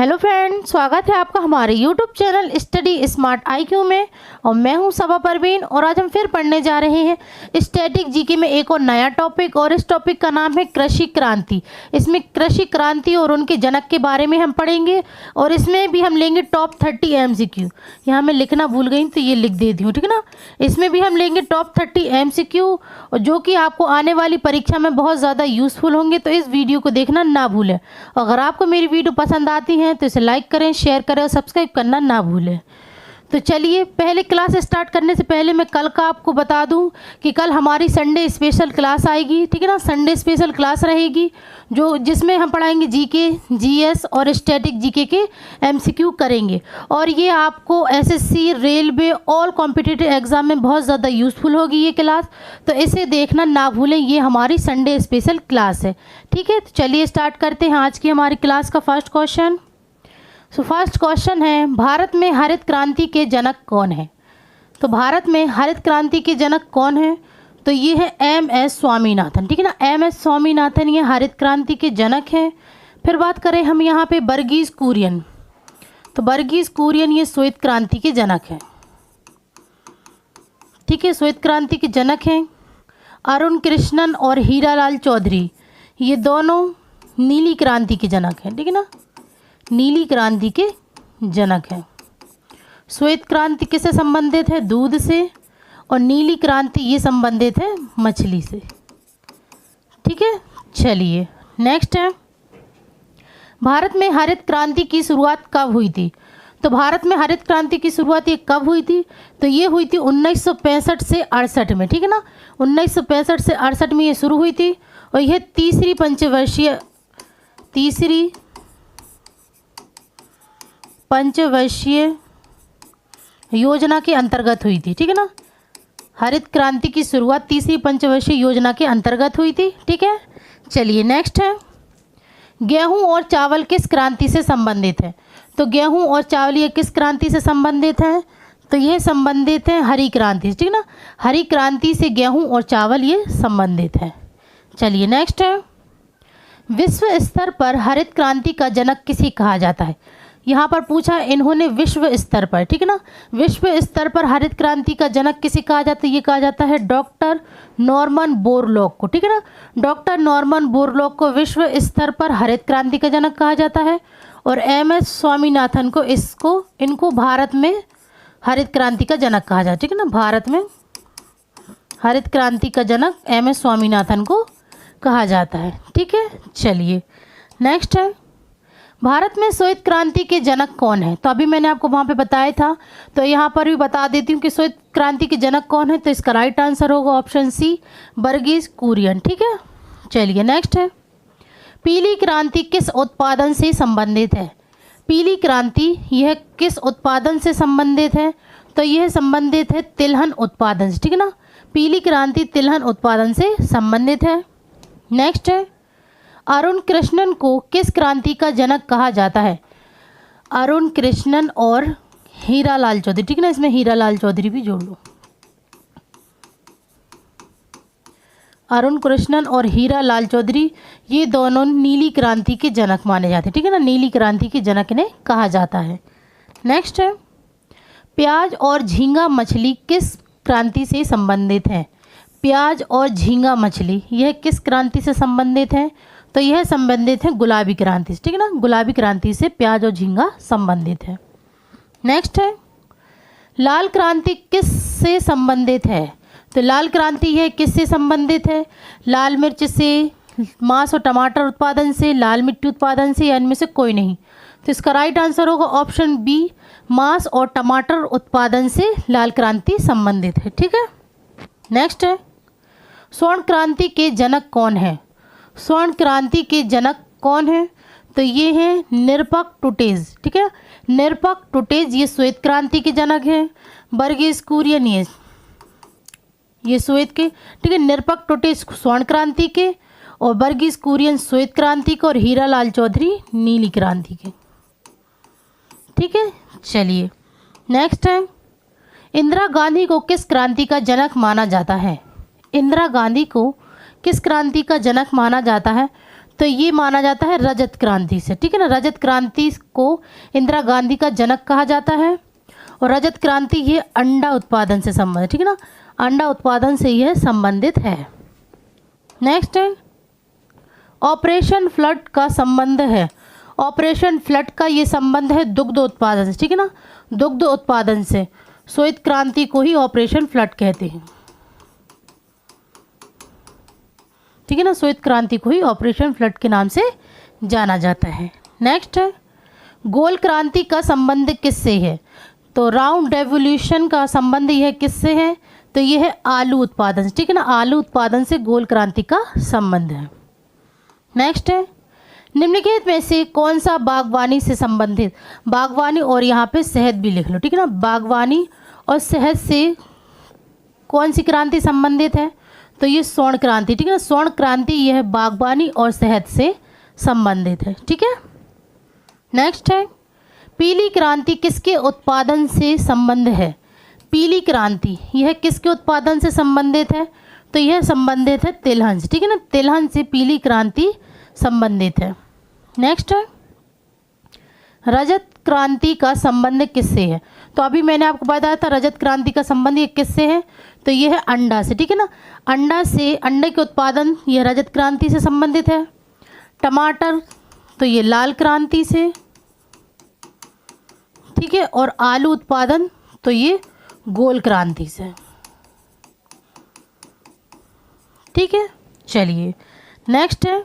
Hello friend, स्वागत है आपका हमारे YouTube channel study smart IQ में। और मैं हूं सबा परवीन और आज हम फिर पढ़ने जा रहे हैं स्टैटिक जीके में एक और नया टॉपिक। और इस टॉपिक का नाम है कृषि क्रांति। इसमें कृषि क्रांति और उनके जनक के बारे में हम पढ़ेंगे और इसमें भी हम लेंगे टॉप 30 MCQ। यहाँ मैं लिखना भूल गई तो ये लिख देती हूँ, ठीक है ना। इसमें भी हम लेंगे टॉप 30 MCQ और जो कि आपको आने वाली परीक्षा में बहुत ज़्यादा यूज़फुल होंगे, तो इस वीडियो को देखना ना भूलें। अगर आपको मेरी वीडियो पसंद आती है तो इसे लाइक करें, शेयर करें और सब्सक्राइब करना ना भूलें। तो चलिए, पहले क्लास स्टार्ट करने से पहले मैं कल का आपको बता दूं कि कल हमारी संडे स्पेशल क्लास आएगी, ठीक है ना। संडे स्पेशल क्लास रहेगी जिसमें हम पढ़ाएंगे जीके, जीएस और स्टैटिक जीके के MCQ करेंगे। और ये आपको SSC, railway, all competitive exam में बहुत ज़्यादा यूज़फुल होगी ये क्लास। तो इसे देखना ना भूलें, ये हमारी संडे स्पेशल क्लास है, ठीक है। तो चलिए स्टार्ट करते हैं आज की हमारी क्लास का फर्स्ट क्वेश्चन। फर्स्ट क्वेश्चन है, भारत में हरित क्रांति के जनक कौन है। तो भारत में हरित क्रांति के जनक कौन है, तो ये है MS स्वामीनाथन, ठीक है ना। MS स्वामीनाथन ये हरित क्रांति के जनक हैं। फिर बात करें हम यहाँ पे वर्गीज कुरियन, तो वर्गीज कुरियन ये श्वेत क्रांति के जनक हैं, ठीक है, श्वेत क्रांति के जनक हैं। अरुण कृष्णन और हीरालाल चौधरी ये दोनों नीली क्रांति के जनक हैं, ठीक है ना, नीली क्रांति के जनक हैं। श्वेत क्रांति किससे संबंधित है, दूध से, और नीली क्रांति ये संबंधित है मछली से, ठीक है। चलिए नेक्स्ट है, भारत में हरित क्रांति की शुरुआत कब हुई थी। तो भारत में हरित क्रांति की शुरुआत ये कब हुई थी, तो ये हुई थी 1965 से 68 में, ठीक है ना। 1965 से 68 में ये शुरू हुई थी और यह तीसरी पंचवर्षीय योजना के अंतर्गत हुई थी, ठीक है ना। हरित क्रांति की शुरुआत तीसरी पंचवर्षीय योजना के अंतर्गत हुई थी, ठीक है। चलिए नेक्स्ट है, गेहूं और चावल किस क्रांति से संबंधित है। तो गेहूं और चावल ये किस क्रांति से संबंधित है, तो यह संबंधित है हरी क्रांति से, ठीक है ना। हरी क्रांति से गेहूं और चावल ये संबंधित है। चलिए नेक्स्ट है, विश्व स्तर पर हरित क्रांति का जनक किसे कहा जाता है। यहाँ पर पूछा इन्होंने विश्व स्तर पर, ठीक है ना। विश्व स्तर पर हरित क्रांति का जनक किसे कहा जाता है, ये कहा जाता है डॉक्टर नॉर्मन बोरलॉग को, ठीक है ना। डॉक्टर नॉर्मन बोरलॉग को विश्व स्तर पर हरित क्रांति का जनक कहा जाता है। और MS स्वामीनाथन को इनको भारत में हरित क्रांति का जनक कहा जाता है, ठीक है ना। भारत में हरित क्रांति का जनक MS स्वामीनाथन को कहा जाता है, ठीक है। चलिए नेक्स्ट है, भारत में श्वेत क्रांति के जनक कौन है। तो अभी मैंने आपको वहाँ पे बताया था, तो यहाँ पर भी बता देती हूँ कि श्वेत क्रांति के जनक कौन है। तो इसका राइट आंसर होगा ऑप्शन C, वर्गीज कुरियन, ठीक है। चलिए नेक्स्ट है, पीली क्रांति किस उत्पादन से संबंधित है। पीली क्रांति यह किस उत्पादन से संबंधित है, तो यह संबंधित है तिलहन उत्पादन से, ठीक है ना। पीली क्रांति तिलहन उत्पादन से संबंधित है। नेक्स्ट है, अरुण कृष्णन को किस क्रांति का जनक कहा जाता है। अरुण कृष्णन और हीरालाल चौधरी, ठीक है ना, इसमें हीरालाल चौधरी भी जोड़ लो। अरुण कृष्णन और हीरालाल चौधरी ये दोनों नीली क्रांति के जनक माने जाते हैं, ठीक है ना। नीली क्रांति के जनक ने कहा जाता है। नेक्स्ट है, प्याज और झींगा मछली किस क्रांति से संबंधित है। प्याज और झींगा मछली यह किस क्रांति से संबंधित है, तो यह संबंधित है गुलाबी क्रांति से, ठीक है ना। गुलाबी क्रांति से प्याज और झींगा संबंधित है। नेक्स्ट है, लाल क्रांति किस से संबंधित है। तो लाल क्रांति यह किससे संबंधित है, लाल मिर्च से, मांस और टमाटर उत्पादन से, लाल मिट्टी उत्पादन से, या इनमें से कोई नहीं। तो इसका राइट आंसर होगा ऑप्शन B, मांस और टमाटर उत्पादन से लाल क्रांति संबंधित है, ठीक है। नेक्स्ट है, स्वर्ण क्रांति के जनक कौन है। स्वर्ण क्रांति के जनक कौन है, तो ये है निरपक टुटेज, ठीक है। निरपक टुटेज ये श्वेत क्रांति के जनक हैं। वर्गीज कुरियन ये श्वेत के, ठीक है। निरपक टुटेज स्वर्ण क्रांति के और वर्गीज कुरियन श्वेत क्रांति के और हीरालाल चौधरी नीली क्रांति के, ठीक है। चलिए नेक्स्ट है, इंदिरा गांधी को किस क्रांति का जनक माना जाता है। इंदिरा गांधी को किस क्रांति का जनक माना जाता है, तो ये माना जाता है रजत क्रांति से, ठीक है ना। रजत क्रांति को इंदिरा गांधी का जनक कहा जाता है। और रजत क्रांति ये अंडा उत्पादन से संबंधित, ठीक है ना, अंडा उत्पादन से यह संबंधित है। नेक्स्ट है ऑपरेशन फ्लड का संबंध है। ऑपरेशन फ्लड का ये संबंध है दुग्ध उत्पादन से, ठीक है ना, दुग्ध उत्पादन से। श्वेत क्रांति को ही ऑपरेशन फ्लड कहते हैं, ठीक है ना, श्वेत क्रांति को ही ऑपरेशन फ्लड के नाम से जाना जाता है। नेक्स्ट है गोल क्रांति का संबंध किससे है। तो राउंड रेवोल्यूशन का संबंध यह किससे है, तो यह है आलू उत्पादन से, ठीक है ना, आलू उत्पादन से गोल क्रांति का संबंध है। नेक्स्ट है निम्नलिखित में से कौन सा बागवानी से संबंधित, बागवानी और यहाँ पे शहद भी लिख लो, ठीक है ना, बागवानी और शहद से कौन सी क्रांति संबंधित है, तो ये स्वर्ण क्रांति, ठीक है ना, स्वर्ण क्रांति यह बागवानी और शहद से संबंधित है, ठीक है। नेक्स्ट है पीली क्रांति किसके उत्पादन से संबंध है। पीली क्रांति यह किसके उत्पादन से संबंधित है, तो यह संबंधित है तिलहन से, ठीक है ना, तिलहन से पीली क्रांति संबंधित है। नेक्स्ट है रजत क्रांति का संबंध किससे है। तो अभी मैंने आपको बताया था रजत क्रांति का संबंध ये किससे है, तो यह है अंडा से, ठीक है ना, अंडा से, अंडे के उत्पादन यह रजत क्रांति से संबंधित है। टमाटर तो ये लाल क्रांति से, ठीक है, और आलू उत्पादन तो ये गोल क्रांति से, ठीक है। चलिए नेक्स्ट है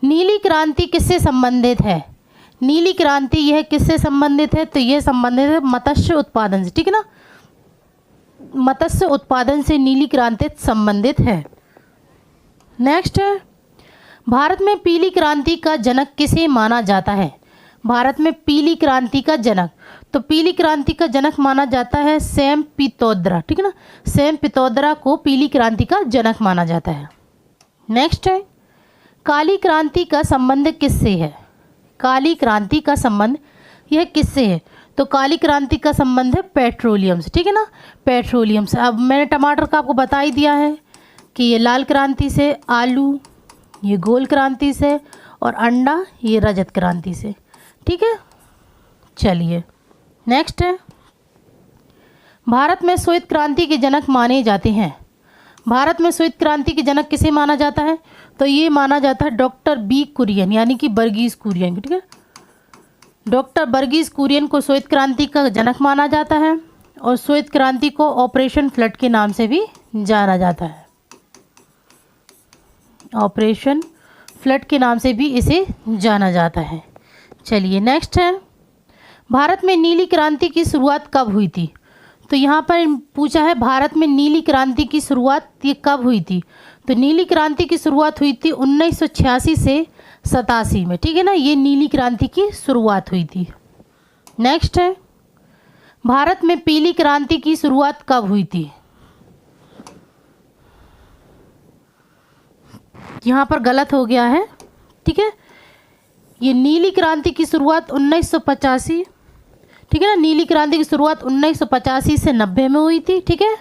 नीली क्रांति किससे संबंधित है। नीली क्रांति यह किससे संबंधित है, तो यह संबंधित है मत्स्य उत्पादन से, ठीक है ना, मत्स्य उत्पादन से नीली क्रांति संबंधित है। नेक्स्ट है भारत में पीली क्रांति का जनक किसे माना जाता है। भारत में पीली क्रांति का जनक, तो पीली क्रांति का जनक माना जाता है सैम पित्रोदा, ठीक है ना, सैम पित्रोदा को पीली क्रांति का जनक माना जाता है। नेक्स्ट है काली क्रांति का संबंध किससे है। काली क्रांति का संबंध यह किससे है, तो काली क्रांति का संबंध है पेट्रोलियम से, ठीक है ना, पेट्रोलियम से। अब मैंने टमाटर का आपको बता ही दिया है कि ये लाल क्रांति से, आलू ये गोल क्रांति से, और अंडा ये रजत क्रांति से, ठीक है। चलिए नेक्स्ट है भारत में श्वेत क्रांति के जनक माने जाते हैं। भारत में श्वेत क्रांति के जनक किसे माना जाता है, तो ये माना जाता है डॉक्टर बी कुरियन, यानी कि वर्गीज कुरियन, ठीक है, डॉक्टर वर्गीज कुरियन को श्वेत क्रांति का जनक माना जाता है। और श्वेत क्रांति को ऑपरेशन फ्लड के नाम से भी जाना जाता है, ऑपरेशन फ्लड के नाम से भी इसे जाना जाता है। चलिए नेक्स्ट है भारत में नीली क्रांति की शुरुआत कब हुई थी। तो यहाँ पर पूछा है भारत में नीली क्रांति की शुरुआत ये कब हुई थी, तो नीली क्रांति की शुरुआत हुई थी 1986 से 87 में, ठीक है ना, ये नीली क्रांति की शुरुआत हुई थी। नेक्स्ट है भारत में पीली क्रांति की शुरुआत कब हुई थी। यहाँ पर गलत हो गया है, ठीक है, ये नीली क्रांति की शुरुआत 1985, ठीक है ना, नीली क्रांति की शुरुआत 1985 से 90 में हुई थी, ठीक है।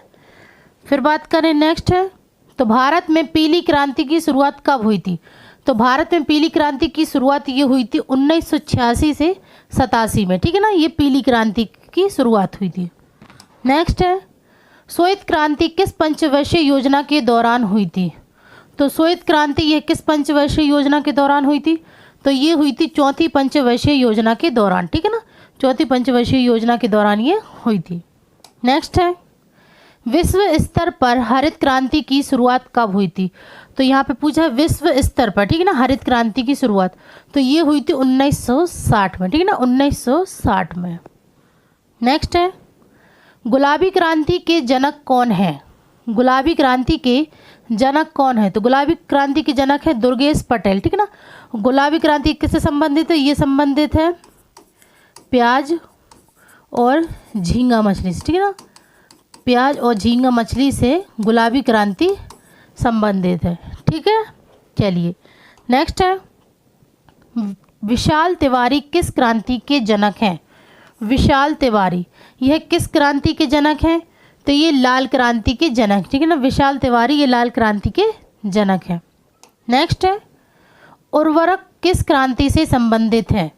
फिर बात करें नेक्स्ट है तो भारत में पीली क्रांति की शुरुआत कब हुई थी। तो भारत में पीली क्रांति की शुरुआत ये हुई थी 1986 से 87 में, ठीक है ना, ये पीली क्रांति की शुरुआत हुई थी। नेक्स्ट है श्वेत क्रांति किस पंचवर्षीय योजना के दौरान हुई थी। तो श्वेत क्रांति ये किस पंचवर्षीय योजना के दौरान हुई थी, तो ये हुई थी चौथी पंचवर्षीय योजना के दौरान, ठीक है ना, चौथी पंचवर्षीय योजना के दौरान ये हुई थी। नेक्स्ट है विश्व स्तर पर हरित क्रांति की शुरुआत कब हुई थी। तो यहाँ पे पूछा है विश्व स्तर पर, ठीक है ना, हरित क्रांति की शुरुआत, तो ये हुई थी 1960 में, ठीक है ना, 1960 में। नेक्स्ट है गुलाबी क्रांति के जनक कौन है। गुलाबी क्रांति के जनक कौन है, तो गुलाबी क्रांति के जनक है दुर्गेश पटेल, ठीक है ना। गुलाबी क्रांति किससे संबंधित है, ये संबंधित है प्याज और झींगा मछली से, ठीक है ना, प्याज और झींगा मछली से गुलाबी क्रांति संबंधित है, ठीक है। चलिए नेक्स्ट है विशाल तिवारी किस क्रांति के जनक हैं। विशाल तिवारी यह किस क्रांति के जनक हैं, तो ये लाल क्रांति के जनक, ठीक है ना, विशाल तिवारी ये लाल क्रांति के जनक हैं। नेक्स्ट है उर्वरक किस क्रांति से संबंधित है?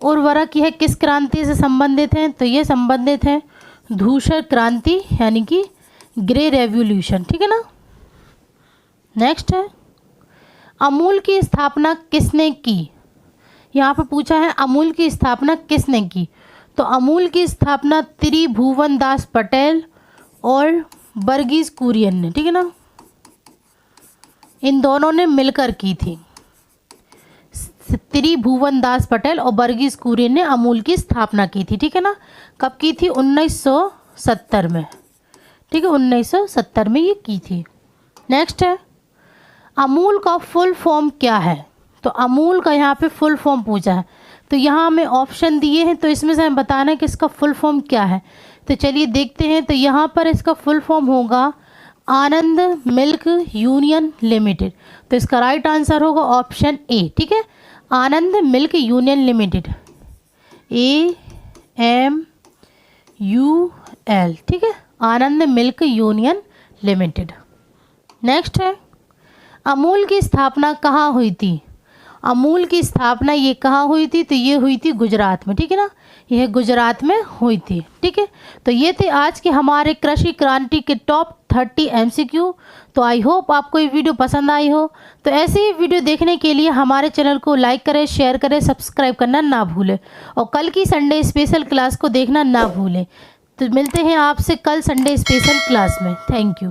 उर्वरक यह किस क्रांति से संबंधित है? तो ये संबंधित है धूसर क्रांति यानी कि ग्रे रेवोल्यूशन, ठीक है ना। नेक्स्ट है अमूल की स्थापना किसने की? यहाँ पे पूछा है अमूल की स्थापना किसने की? तो अमूल की स्थापना त्रिभुवन दास पटेल और वर्गीज कुरियन ने, ठीक है ना, इन दोनों ने मिलकर की थी। त्रिभुवन दास पटेल और वर्गीज कुरियन ने अमूल की स्थापना की थी, ठीक है ना। कब की थी? 1970 में, ठीक है, 1970 में ये की थी। नेक्स्ट है अमूल का फुल फॉर्म क्या है? तो अमूल का यहाँ पे फुल फॉर्म पूछा है, तो यहाँ हमें ऑप्शन दिए हैं, तो इसमें से हमें बताना है कि इसका फुल फॉर्म क्या है। तो चलिए देखते हैं। तो यहाँ पर इसका फुल फॉर्म होगा आनंद मिल्क यूनियन लिमिटेड। तो इसका राइट आंसर होगा ऑप्शन ए, ठीक है, आनंद मिल्क यूनियन लिमिटेड, AMUL, ठीक है, आनंद मिल्क यूनियन लिमिटेड। नेक्स्ट है अमूल की स्थापना कहाँ हुई थी? अमूल की स्थापना ये कहाँ हुई थी? तो ये हुई थी गुजरात में, ठीक है ना, यह गुजरात में हुई थी, ठीक है। तो ये थे आज के हमारे कृषि क्रांति के टॉप 30 MCQ। तो आई होप आपको ये वीडियो पसंद आई हो। तो ऐसे ही वीडियो देखने के लिए हमारे चैनल को लाइक करें, शेयर करें, सब्सक्राइब करना ना भूलें और कल की संडे स्पेशल क्लास को देखना ना भूलें। तो मिलते हैं आपसे कल संडे स्पेशल क्लास में। Thank you.